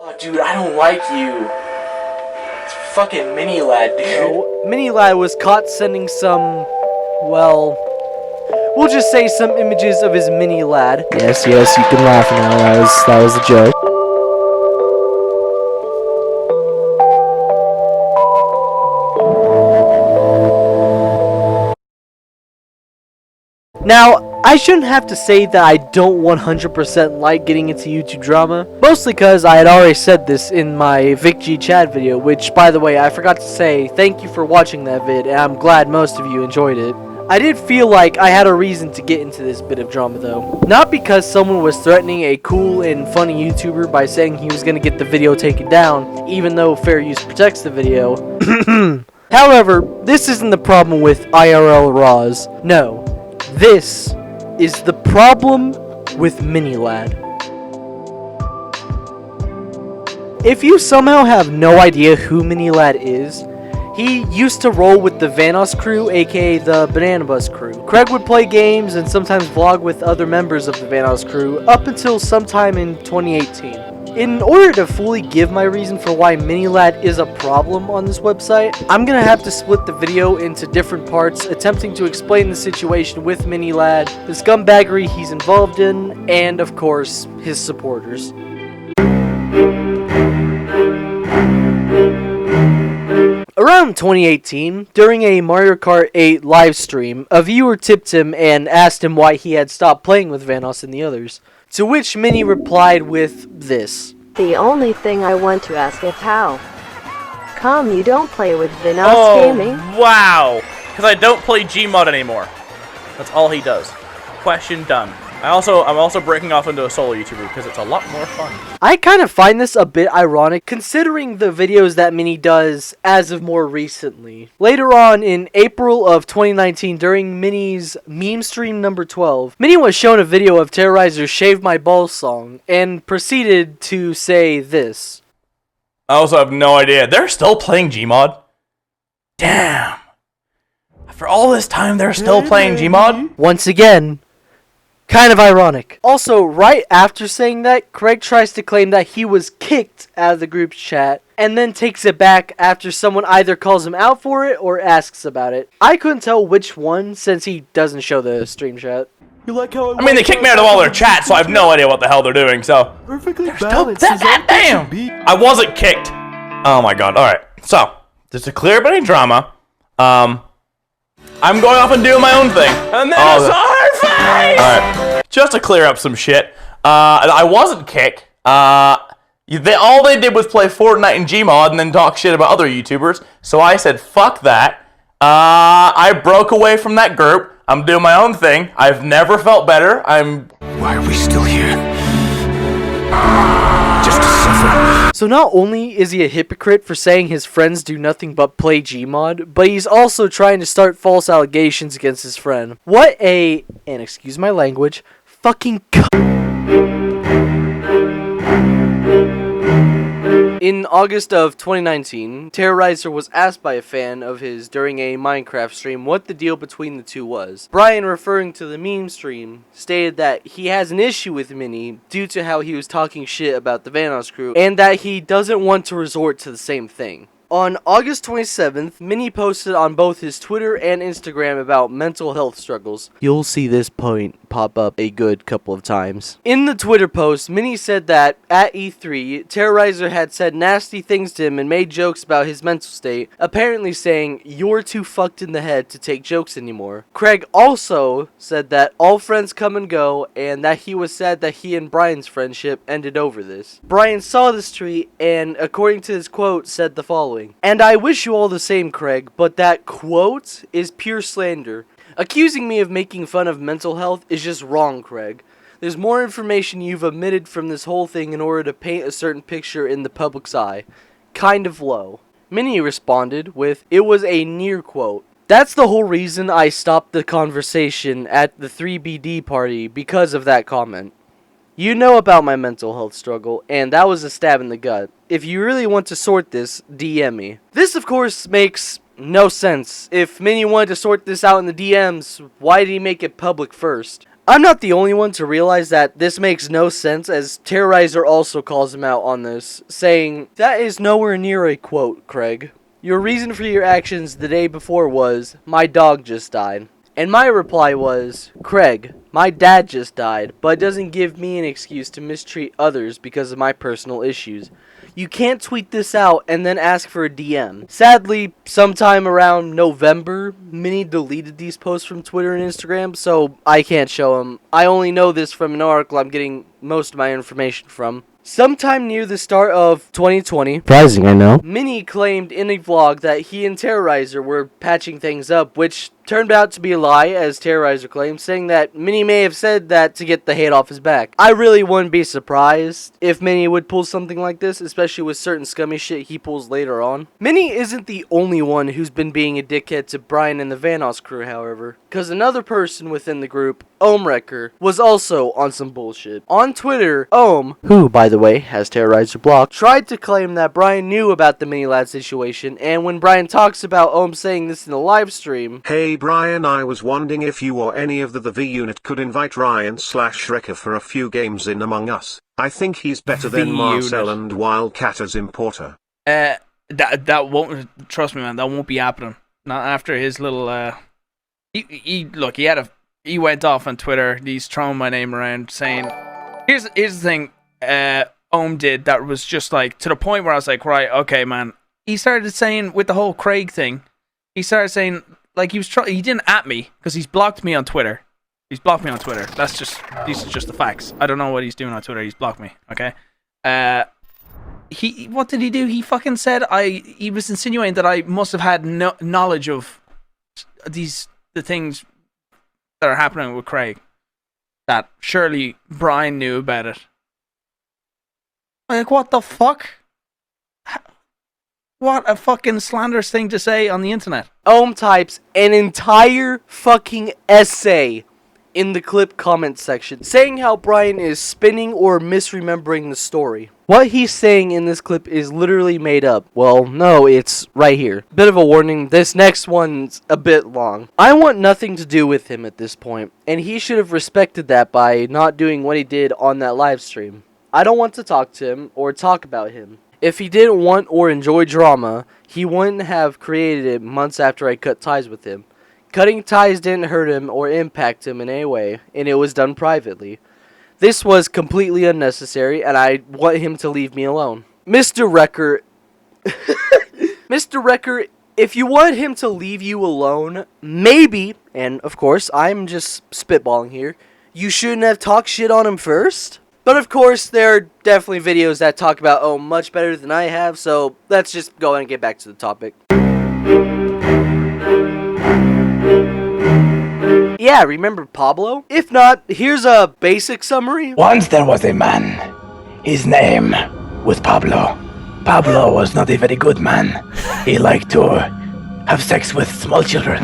Oh, dude, I don't like you. It's fucking Mini Lad, dude. So, Mini Lad was caught sending some, well, we'll just say some images of his Mini Lad. Yes, you can laugh now. That was a joke. Now, I shouldn't have to say that I don't 100% like getting into YouTube drama, mostly because I had already said this in my VicGChad video, which, by the way, I forgot to say thank you for watching that vid, and I'm glad most of you enjoyed it. I did feel like I had a reason to get into this bit of drama though. Not because someone was threatening a cool and funny YouTuber by saying he was going to get the video taken down, even though fair use protects the video. However, this isn't the problem with IRL Raws. No. This is the problem with Mini Lad. If you somehow have no idea who Mini Lad is, he used to roll with the Vanoss crew, aka the Banana Bus crew. Craig would play games and sometimes vlog with other members of the Vanoss crew up until sometime in 2018. In order to fully give my reason for why Mini Lad is a problem on this website, I'm gonna have to split the video into different parts, attempting to explain the situation with Mini Lad, the scumbaggery he's involved in, and of course, his supporters. Around 2018, during a Mario Kart 8 live stream, a viewer tipped him and asked him why he had stopped playing with Vanoss and the others. To which Mini replied with this. The only thing I want to ask is how come you don't play with Vanoss Gaming? Wow! Because I don't play Gmod anymore. That's all he does. Question done. I'm also breaking off into a solo YouTuber because it's a lot more fun. I kind of find this a bit ironic considering the videos that Mini does as of more recently. Later on in April of 2019 during Mini's meme stream number 12, Mini was shown a video of Terroriser's Shave My Balls song and proceeded to say this. I also have no idea. They're still playing Gmod? Damn. After all this time, they're still playing Gmod? Once again, kind of ironic. Also, right after saying that, Craig tries to claim that he was kicked out of the group's chat, and then takes it back after someone either calls him out for it or asks about it. I couldn't tell which one since he doesn't show the stream chat. You like how I mean, they kicked me out of all their chat, so I have no idea what the hell they're doing, so... perfectly Still, balanced damn! I wasn't kicked! Oh my god, alright. So, just to clear up any drama, I'm going off and doing my own thing. And then it's hard face! Alright, just to clear up some shit, I wasn't kicked. All they did was play Fortnite and Gmod and then talk shit about other YouTubers, so I said, fuck that. I broke away from that group. I'm doing my own thing. I've never felt better. Why are we still here? Just to suffer. So not only is he a hypocrite for saying his friends do nothing but play Gmod, but he's also trying to start false allegations against his friend. What a, and excuse my language, fucking In August of 2019, Terroriser was asked by a fan of his during a Minecraft stream what the deal between the two was. Brian, referring to the meme stream, stated that he has an issue with Mini due to how he was talking shit about the Vanoss crew, and that he doesn't want to resort to the same thing. On August 27th, Mini posted on both his Twitter and Instagram about mental health struggles. You'll see this point pop up a good couple of times. In the Twitter post, Mini said that at E3, Terroriser had said nasty things to him and made jokes about his mental state, apparently saying, "You're too fucked in the head to take jokes anymore." Craig also said that all friends come and go, and that he was sad that he and Brian's friendship ended over this. Brian saw this tweet and, according to his quote, said the following. "And I wish you all the same, Craig, but that quote is pure slander. Accusing me of making fun of mental health is just wrong, Craig. There's more information you've omitted from this whole thing in order to paint a certain picture in the public's eye. Kind of low." Mini responded with, "It was a near quote. That's the whole reason I stopped the conversation at the 3BD party because of that comment. You know about my mental health struggle, and that was a stab in the gut. If you really want to sort this, DM me." This, of course, makes no sense. If Mini wanted to sort this out in the DMs, why did he make it public first? I'm not the only one to realize that this makes no sense, as Terroriser also calls him out on this, saying, "That is nowhere near a quote, Craig. Your reason for your actions the day before was, my dog just died." And my reply was, "Craig, my dad just died, but it doesn't give me an excuse to mistreat others because of my personal issues. You can't tweet this out and then ask for a DM." Sadly, sometime around November, Minnie deleted these posts from Twitter and Instagram, so I can't show them. I only know this from an article I'm getting most of my information from. Sometime near the start of 2020, surprising I know, Minnie claimed in a vlog that he and Terroriser were patching things up, which turned out to be a lie, as Terroriser claimed, saying that Minnie may have said that to get the hate off his back. I really wouldn't be surprised if Minnie would pull something like this, especially with certain scummy shit he pulls later on. Minnie isn't the only one who's been being a dickhead to Brian and the Vanoss crew, however, because another person within the group, Wrecker, was also on some bullshit. On Twitter, who, by the way, has Terroriser blocked, tried to claim that Brian knew about the Mini-Lad situation, and when Brian talks about saying this in the live stream, "Hey Brian, I was wondering if you or any of the V unit could invite Ryan/Wrecker for a few games in Among Us. I think he's better than Marcel and Wildcat as importer." That won't, trust me man, that won't be happening. Not after his little he went off on Twitter, he's throwing my name around saying, here's the thing did that was just like, to the point where I was like, right, okay man. He started saying, with the whole Craig thing, he started saying, like, he didn't at me, because he's blocked me on Twitter. These are just the facts. I don't know what he's doing on Twitter, he's blocked me, okay? What did he do? He fucking said he was insinuating that I must have had no knowledge of the things that are happening with Craig. That surely Brian knew about it. Like, what the fuck? What a fucking slanderous thing to say on the internet. Types an entire fucking essay in the clip comment section saying how Brian is spinning or misremembering the story. What he's saying in this clip is literally made up. Well, no, it's right here. Bit of a warning, this next one's a bit long. I want nothing to do with him at this point, and he should have respected that by not doing what he did on that live stream. I don't want to talk to him or talk about him. If he didn't want or enjoy drama, he wouldn't have created it months after I cut ties with him. Cutting ties didn't hurt him or impact him in any way, and it was done privately. This was completely unnecessary, and I want him to leave me alone. Mr. Wrecker, Mr. Wrecker, if you want him to leave you alone, maybe, and of course, I'm just spitballing here, you shouldn't have talked shit on him first? But of course, there are definitely videos that talk about much better than I have, so let's just go and get back to the topic. Yeah, remember Pablo? If not, here's a basic summary. Once there was a man. His name was Pablo. Pablo was not a very good man. He liked to have sex with small children.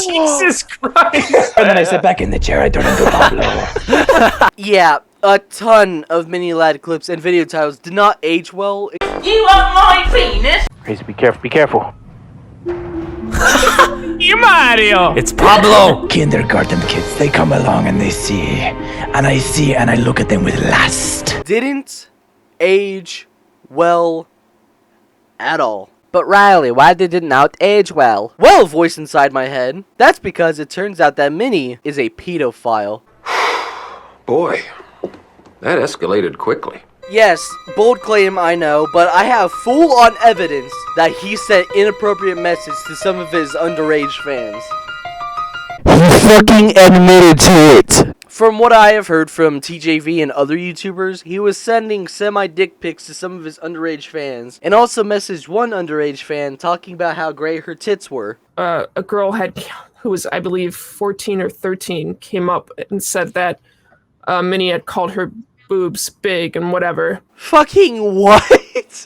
Jesus Christ! And then I sat back in the chair, I turned into Pablo. Yeah, a ton of Mini-Lad clips and video titles did not age well. You want my penis? Crazy, be careful, be careful. You Mario! It's Pablo! Kindergarten kids, they come along and they see. And I see and I look at them with lust. Didn't age well at all. But Riley, why did it not age well? Well, voice inside my head, that's because it turns out that Minnie is a pedophile. Boy, that escalated quickly. Yes, bold claim, I know, but I have full-on evidence that he sent inappropriate messages to some of his underage fans. He fucking admitted to it. From what I have heard from TJV and other YouTubers, he was sending semi-dick pics to some of his underage fans, and also messaged one underage fan talking about how great her tits were. A girl who was, I believe, 14 or 13, came up and said that Minnie had called her boobs big and whatever. Fucking what?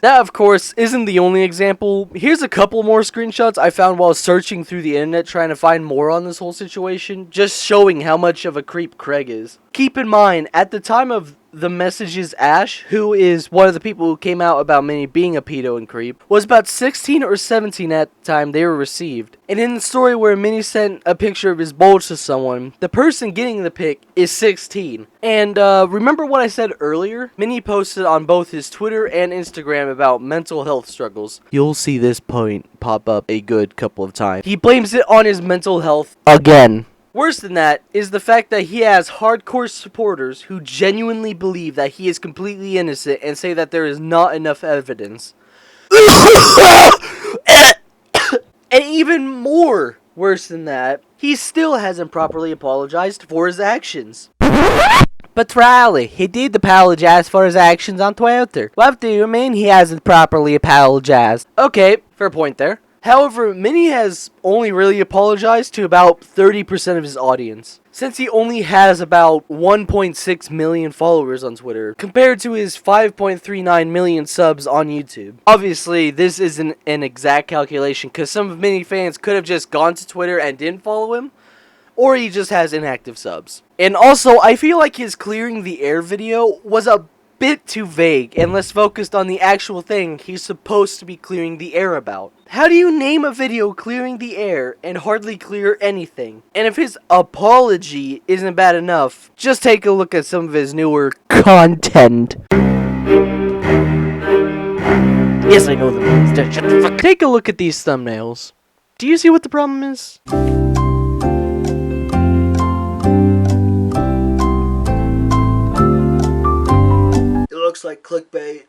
That, of course, isn't the only example. Here's a couple more screenshots I found while searching through the internet trying to find more on this whole situation, just showing how much of a creep Craig is. Keep in mind, at the time of the messages Ash, who is one of the people who came out about Minnie being a pedo and creep, was about 16 or 17 at the time they were received. And in the story where Minnie sent a picture of his bulge to someone, the person getting the pic is 16. And remember what I said earlier? Minnie posted on both his Twitter and Instagram about mental health struggles. You'll see this point pop up a good couple of times. He blames it on his mental health again. Worse than that is the fact that he has hardcore supporters who genuinely believe that he is completely innocent and say that there is not enough evidence. And even more worse than that, he still hasn't properly apologized for his actions. But Riley, he did apologize for his actions on Twitter. What do you mean he hasn't properly apologized? Okay, fair point there. However, Minnie has only really apologized to about 30% of his audience, since he only has about 1.6 million followers on Twitter, compared to his 5.39 million subs on YouTube. Obviously, this isn't an exact calculation, because some of Minnie fans could have just gone to Twitter and didn't follow him, or he just has inactive subs. And also, I feel like his clearing the air video was a bit too vague and less focused on the actual thing he's supposed to be clearing the air about. How do you name a video clearing the air and hardly clear anything? And if his apology isn't bad enough, just take a look at some of his newer content. Yes, I know the names. Shut the fuck. Take a look at these thumbnails. Do you see what the problem is? Looks like clickbait.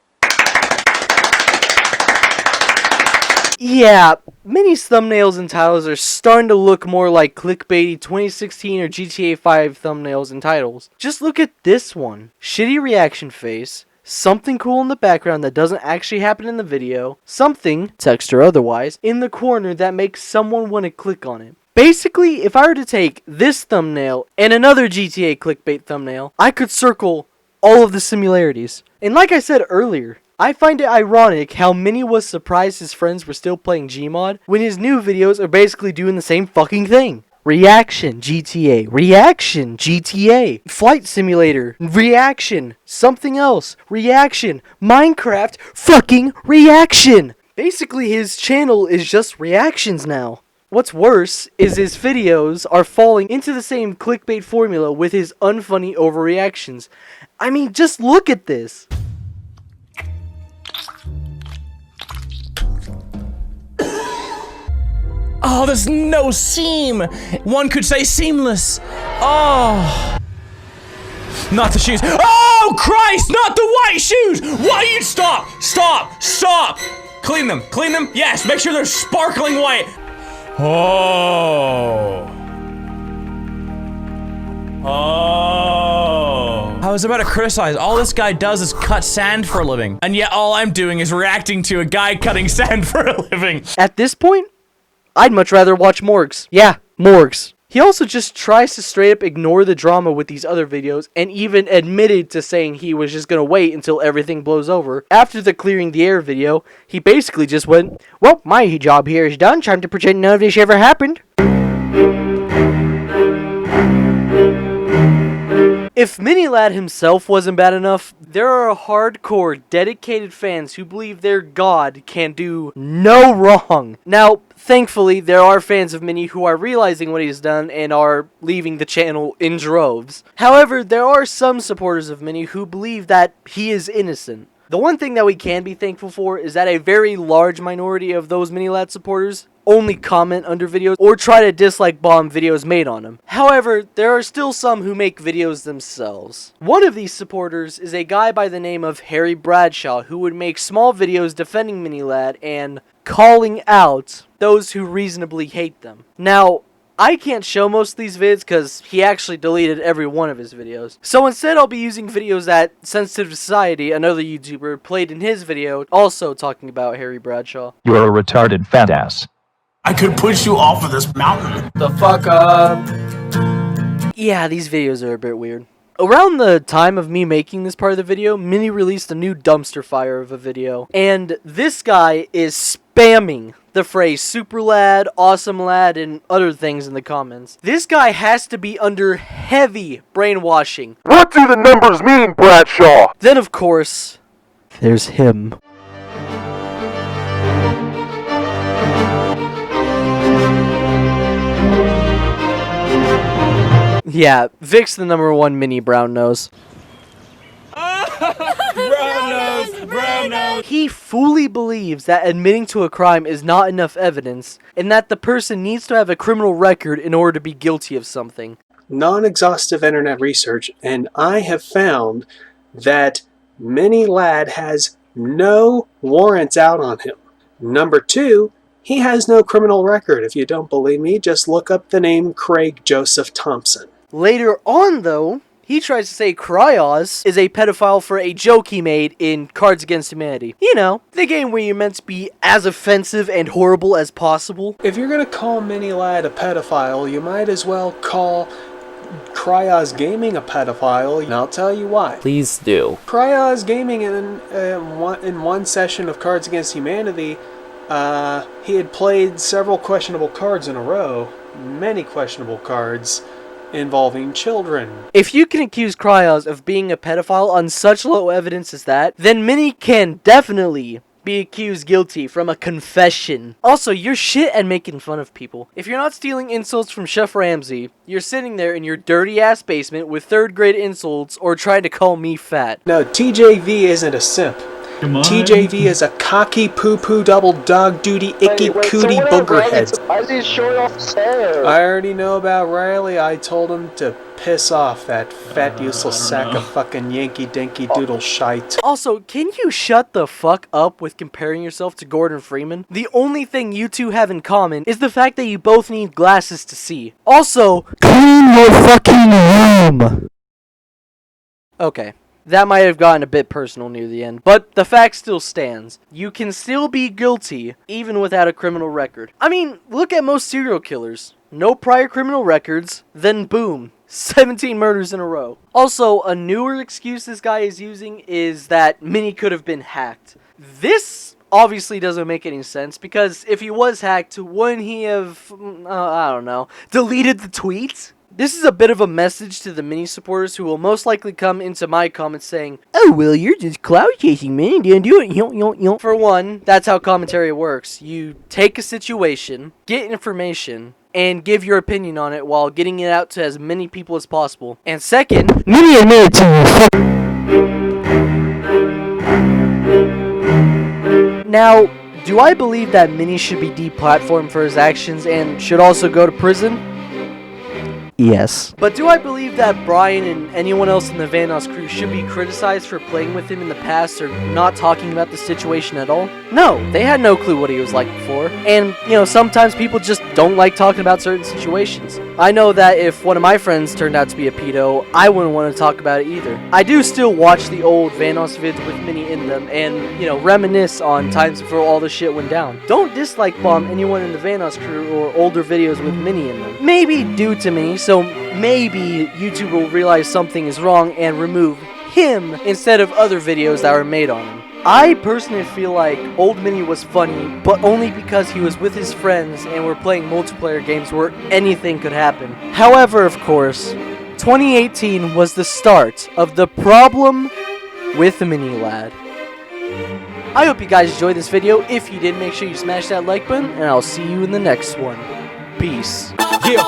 Yeah, Minnie's thumbnails and titles are starting to look more like clickbaity 2016 or GTA 5 thumbnails and titles. Just look at this one. Shitty reaction face, something cool in the background that doesn't actually happen in the video, something, text or otherwise, in the corner that makes someone want to click on it. Basically, if I were to take this thumbnail and another GTA clickbait thumbnail, I could circle all of the similarities. And like I said earlier, I find it ironic how Minnie was surprised his friends were still playing Gmod when his new videos are basically doing the same fucking thing. Reaction GTA, reaction GTA, flight simulator, reaction, something else, reaction, Minecraft, fucking reaction. Basically his channel is just reactions now. What's worse is his videos are falling into the same clickbait formula with his unfunny overreactions. I mean, just look at this. Oh, there's no seam. One could say seamless. Oh. Not the shoes. Oh, Christ, not the white shoes. Why you stop? Stop. Stop. Clean them. Clean them. Yes, make sure they're sparkling white. Oh. Oh. I was about to criticize. All this guy does is cut sand for a living. And yet all I'm doing is reacting to a guy cutting sand for a living. At this point, I'd much rather watch Morgs. Yeah, Morgs. He also just tries to straight up ignore the drama with these other videos and even admitted to saying he was just gonna wait until everything blows over. After the clearing the air video, he basically just went, well, my job here is done, time to pretend none of this ever happened. If Minilad himself wasn't bad enough, there are hardcore, dedicated fans who believe their god can do no wrong. Now, thankfully, there are fans of Minnie who are realizing what he's done and are leaving the channel in droves. However, there are some supporters of Minnie who believe that he is innocent. The one thing that we can be thankful for is that a very large minority of those Minilad supporters only comment under videos or try to dislike bomb videos made on him. However, there are still some who make videos themselves. One of these supporters is a guy by the name of Harry Bradshaw who would make small videos defending Minilad and calling out those who reasonably hate them. Now, I can't show most of these vids because he actually deleted every one of his videos. So instead I'll be using videos that Sensitive Society, another YouTuber, played in his video, also talking about Harry Bradshaw. You're a retarded fat ass. I could push you off of this mountain. The fuck up. Yeah, these videos are a bit weird. Around the time of me making this part of the video, Mini released a new dumpster fire of a video. And this guy is spamming the phrase super lad, awesome lad, and other things in the comments. This guy has to be under heavy brainwashing. What do the numbers mean, Bradshaw? Then, of course, there's him. Yeah, Vic's the #1 Mini brown nose. Brown nose. He fully believes that admitting to a crime is not enough evidence, and that the person needs to have a criminal record in order to be guilty of something. Non-exhaustive internet research, and I have found that Mini Lad has no warrants out on him. Number 2, he has no criminal record. If you don't believe me, just look up the name Craig Joseph Thompson. Later on, though, he tries to say Cryos is a pedophile for a joke he made in Cards Against Humanity. You know, the game where you're meant to be as offensive and horrible as possible. If you're gonna call Mini Lad a pedophile, you might as well call Cryos Gaming a pedophile, and I'll tell you why. Please do. Cryos Gaming in one session of Cards Against Humanity, he had played several questionable cards in a row. Many questionable cards involving children. If you can accuse Cryos of being a pedophile on such low evidence as that, then Mini can definitely be accused guilty from a confession. Also, you're shit at making fun of people. If you're not stealing insults from Chef Ramsay, you're sitting there in your dirty ass basement with 3rd grade insults or trying to call me fat. No, TJV isn't a simp. TJV is a cocky poo-poo double dog duty icky cootie boogerhead. Why is he showing off his hair? I already know about Riley. I told him to piss off, that fat useless sack of fucking Yankee dinky doodle shite. Also, can you shut the fuck up with comparing yourself to Gordon Freeman? The only thing you two have in common is the fact that you both need glasses to see. Also, clean your fucking room! Okay. That might have gotten a bit personal near the end, but the fact still stands. You can still be guilty, even without a criminal record. I mean, look at most serial killers. No prior criminal records, then boom, 17 murders in a row. Also, a newer excuse this guy is using is that Mini could have been hacked. This obviously doesn't make any sense, because if he was hacked, wouldn't he have, I don't know, deleted the tweets? This is a bit of a message to the Mini supporters who will most likely come into my comments saying, "Oh, well, you're just cloud chasing, man. Didn't do it." For one, that's how commentary works. You take a situation, get information, and give your opinion on it while getting it out to as many people as possible. And second, Mini admitted to Now, do I believe that Mini should be deplatformed for his actions and should also go to prison? Yes. But do I believe that Brian and anyone else in the Vanoss crew should be criticized for playing with him in the past or not talking about the situation at all? No, they had no clue what he was like before. And, you know, sometimes people just don't like talking about certain situations. I know that if one of my friends turned out to be a pedo, I wouldn't want to talk about it either. I do still watch the old Vanoss vids with Mini in them and, you know, reminisce on times before all the shit went down. Don't dislike bomb anyone in the Vanoss crew or older videos with Mini in them. Maybe due to Mini, so maybe YouTube will realize something is wrong and remove him instead of other videos that were made on him. I personally feel like old Mini was funny, but only because he was with his friends and were playing multiplayer games where anything could happen. However, of course, 2018 was the start of the problem with the Mini Lad. I hope you guys enjoyed this video. If you did, make sure you smash that like button, and I'll see you in the next one. Peace. Yeah.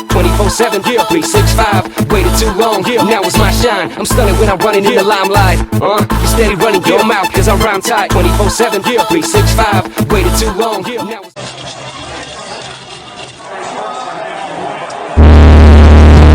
24/7, 365, waited too long, now it's my shine. I'm stunning when I'm running in the limelight. You steady running your mouth, cause I rhyme tight. 24/7, 365, waited too long, now it's